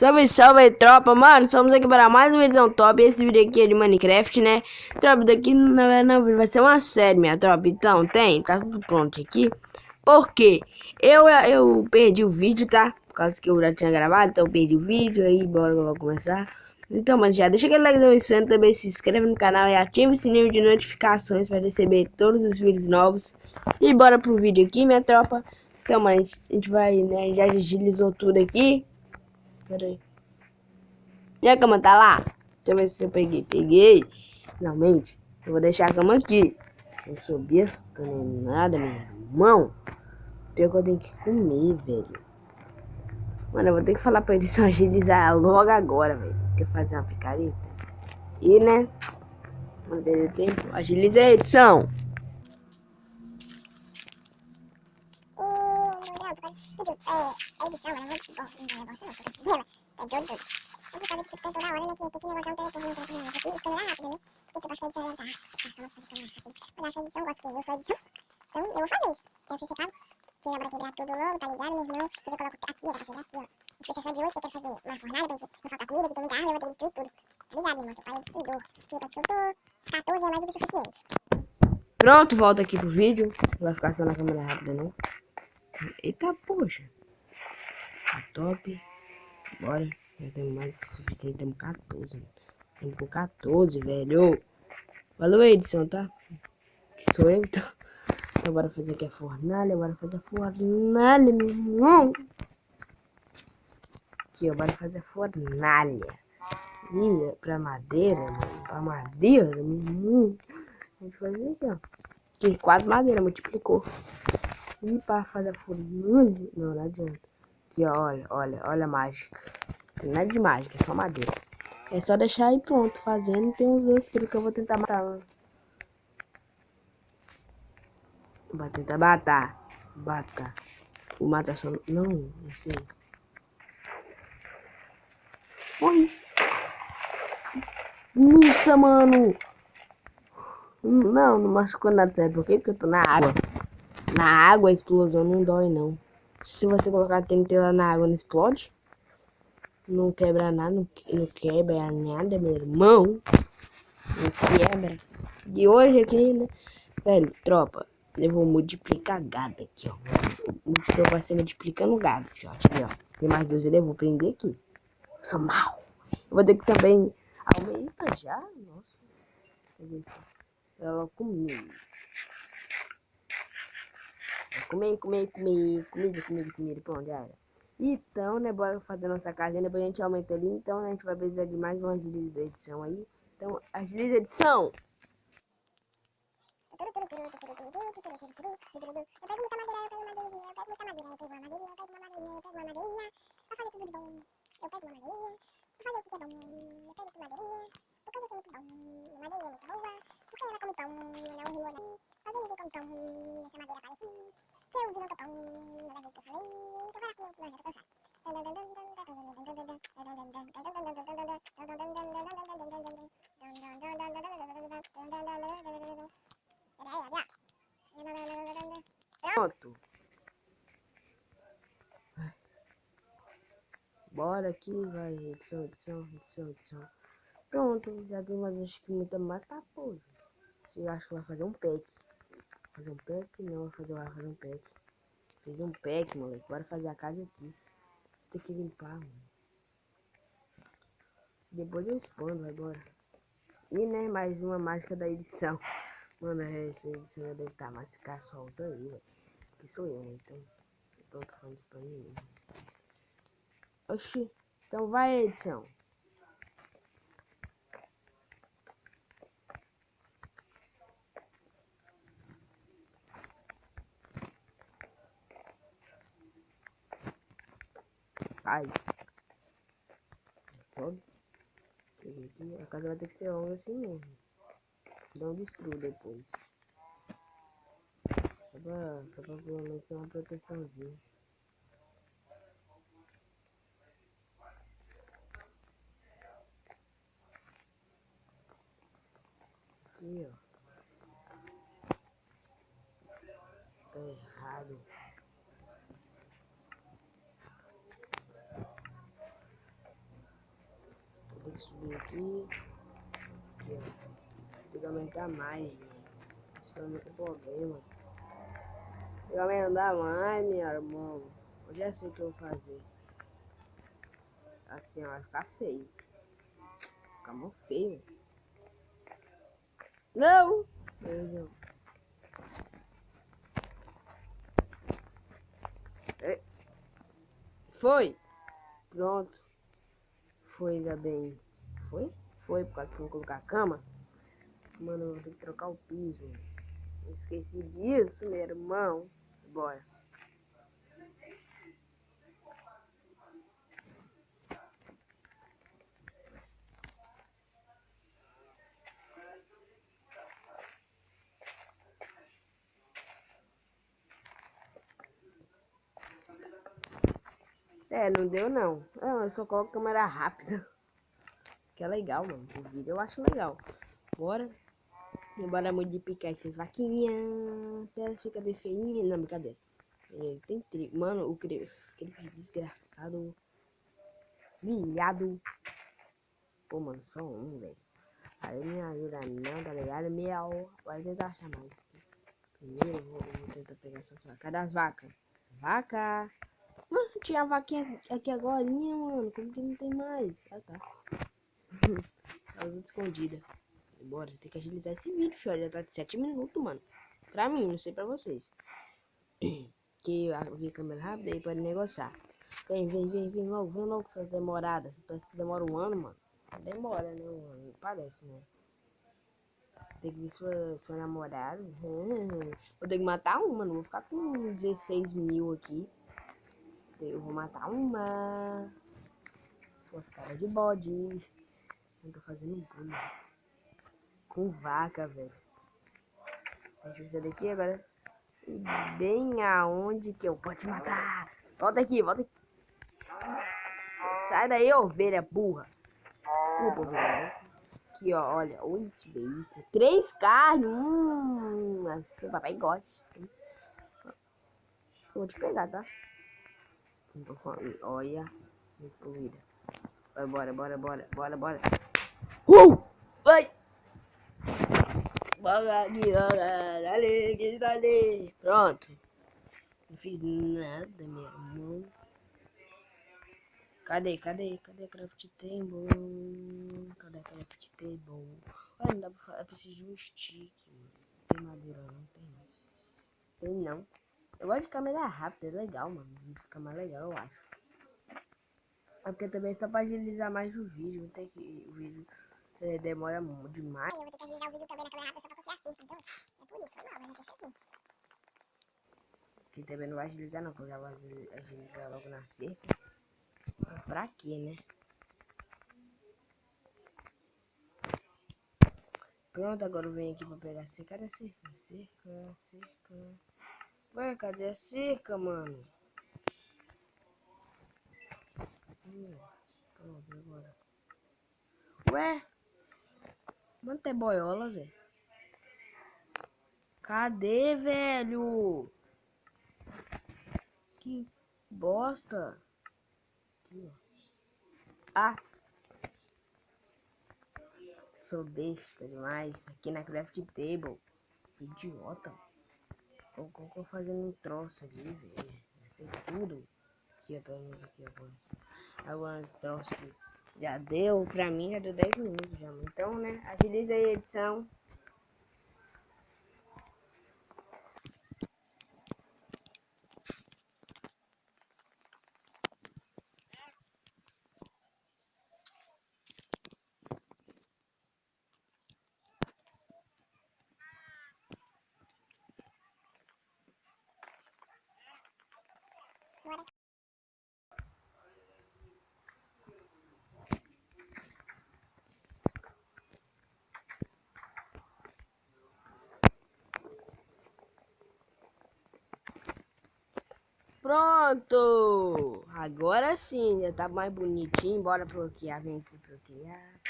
Salve, salve aí, tropa, mano, estamos aqui para mais uma edição top. Esse vídeo aqui é de Minecraft, né? Tropa, daqui não vai ser uma série, minha tropa. Então, tá tudo pronto aqui. Porque eu perdi o vídeo, tá? Por causa que eu já tinha gravado, então eu perdi o vídeo. Aí, bora logo começar. Então, mas já deixa aquele like insano, também se inscreve no canal e ativa o sininho de notificações para receber todos os vídeos novos. E bora pro vídeo aqui, minha tropa. Então, mano, a gente vai, né? Já agilizou tudo aqui. Pera aí. Minha cama tá lá? Deixa eu ver se eu peguei. Peguei. Finalmente. Eu vou deixar a cama aqui. Eu sou besta nem nada, meu irmão. Pior que eu tenho que comer, velho. Mano, eu vou ter que falar pra edição agilizar logo agora, velho. Quer fazer uma picareta? E, né? Não perder tempo. Agiliza a edição. Pronto, volta aqui pro vídeo. Não vai ficar só na câmera rápida, não. Eita, poxa. Tá top. Bora. Já temos mais que suficiente. Temos 14. Temos com 14, velho. Valeu a edição, tá? Que sou eu, então. Então bora fazer aqui a fornalha. Bora fazer a fornalha, meu irmão. Aqui, ó. Bora fazer a fornalha. E pra madeira, mano. Pra madeira, meu irmão. A gente faz aqui, ó. Aqui, 4 madeira, multiplicou. E para fazer a fornalha. Não adianta. Aqui, ó. Olha a mágica. Não tem nada de mágica, é só madeira. É só deixar aí pronto, fazendo. Tem uns extras que eu vou tentar matar, mano. Vou tentar matar. Vou matar só... Não sei. Oi. Nossa, mano. Não machucou nada, sabe por quê? Porque eu tô na água. Na água a explosão não dói, não. Se você colocar TNT lá na água, não explode. Não quebra nada, não quebra nada, meu irmão. Não quebra. E hoje aqui, né? Velho, tropa, eu vou multiplicar gado aqui, ó. Então vai ser multiplicando gado, ó. Aqui, ó. Tem mais 2 ali, eu vou prender aqui. Sou mal. Eu vou ter que também... Aumenta já? Nossa. Deixa eu ver se... Ela comeu. Comida. Pronto, já era. Então, né, bora fazer nossa casinha. Depois a gente aumenta ali. Então, né, a gente vai precisar de mais uma agilização da edição aí. Então, agiliza a edição. Pronto. Bora aqui, vai, edição. Pronto, já tem mais, acho que muita mais, tá, pô. Eu acho que vai fazer um pack. Fazer um pack? Não, vai fazer um pack. Fiz um pack, moleque. Bora fazer a casa aqui. Tem que limpar, mano. Depois eu expando, vai embora. E, né, mais uma mágica da edição. Mano, essa edição deve estar, mas esse cara só usa aí, velho. Que sou eu, né? Então, eu tô falando isso pra mim. Oxi, então vai, edição. Ai. Sobe. Peguei aqui. A casa vai ter que ser longa assim mesmo. Não destruo depois. Só pra pelo menos ter uma proteçãozinha. Aqui, ó. Tá errado. que subir aqui. Aqui, ó. Tem que aumentar mais, mano. Isso que é o único problema. Tem que aumentar mais, minha irmã. Eu já sei o que eu vou fazer. Assim, ó, vai ficar feio. Fica muito feio. Não! Não. Foi! Pronto. Foi, ainda bem. Foi? Foi, por causa que eu vou colocar a cama. Mano, eu vou ter que trocar o piso. Eu esqueci disso, meu irmão. Bora. Não deu não. Eu só coloco câmera rápida. Que é legal, mano. O vídeo eu acho legal. Bora. Embora muito de picar essas vaquinhas. Elas ficam bem feinhas. Não, brincadeira. Ele tem trigo. Mano, aquele desgraçado. Viado. Pô, mano, só um, velho. Aí me ajuda não, tá ligado? Miau. Vai tentar achar mais. Primeiro eu vou tentar pegar essas vacas. Cadê as vacas? Vaca! Mano, tinha a vaquinha aqui agora, mano. Como que não tem mais? Ah, tá. Tá tudo escondida. Bora, tem que agilizar esse vídeo, show. Já tá de 7 minutos, mano. Pra mim, não sei pra vocês. Que eu vi a câmera rápida aí pode negociar. Vem logo, suas demoradas. Vocês parecem que demora um ano, mano. Demora, né? Um ano, parece, né? Tem que ver sua namorada. Vou ter que matar uma, não vou ficar com 16 mil aqui. Eu vou matar uma. Suas caras de bode. Eu tô fazendo bullying. Com vaca, velho. Deixa eu ver daqui agora. Bem aonde que eu vou te matar. Volta aqui, volta aqui. Sai daí, ovelha burra. Desculpa, ovelha. Aqui, ó, olha. Oi, que delícia. 3 carnes. Seu papai gosta. Eu vou te pegar, tá? Não tô falando. Olha. Muito corrida. Bora. Vai. Bora aqui, bora. Dale, que dale. Pronto. Não fiz nada, meu irmão. Cadê a craft table? Cadê a craft table? Ué, não dá pra falar. Eu preciso de um stick, mano. Tem madeira não? Tem não. Eu gosto de câmera rápida, é legal, mano. Fica mais legal, eu acho. É porque também é só pra agilizar mais o vídeo. Não tem que. O vídeo demora demais. Eu vou ter que agilizar o vídeo também na câmera rápida só pra você acertar, então. É por isso, foi mal, mas não tem certo. Que também não vai agilizar não, porque eu já vou agilizar logo na cerca. Pra quê, né? Pronto, agora eu venho aqui pra pegar a cerca. Cadê a cerca? Cerca. Ué, cadê a cerca, mano? Pronto, agora. Ué? Mano, tem boiola, Zé? Cadê, velho? Que bosta. Aqui, ó. Ah, sou besta demais. Aqui na craft table. Idiota. Tô fazendo um troço aqui, velho. Sei tudo. Aqui, ó, pelo menos aqui algumas troços que já deu. Pra mim já deu 10 minutos já. Então, né? Agiliza aí a edição. Bora. Pronto! Agora sim, já tá mais bonitinho. Bora bloquear, vem aqui bloquear.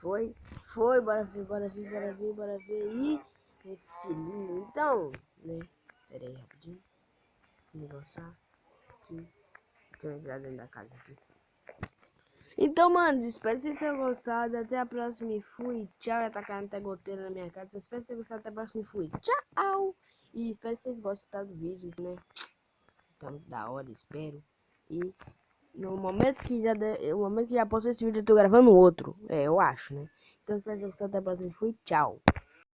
Foi, bora ver aí. Esse lindo, então, né? Pera aí, rapidinho. Negociar aqui. Deixa eu entrar dentro da casa aqui. Então, mano, espero que vocês tenham gostado. Até a próxima e fui. Tchau. Já tá caindo até goteira na minha casa. Espero que vocês tenham gostado. Até a próxima e fui. Tchau. E espero que vocês gostem do vídeo, né? Então, da hora, espero. E no momento que já postei esse vídeo, eu tô gravando outro. É, eu acho, né? Então, espero que vocês tenham gostado. Até a próxima e fui. Tchau.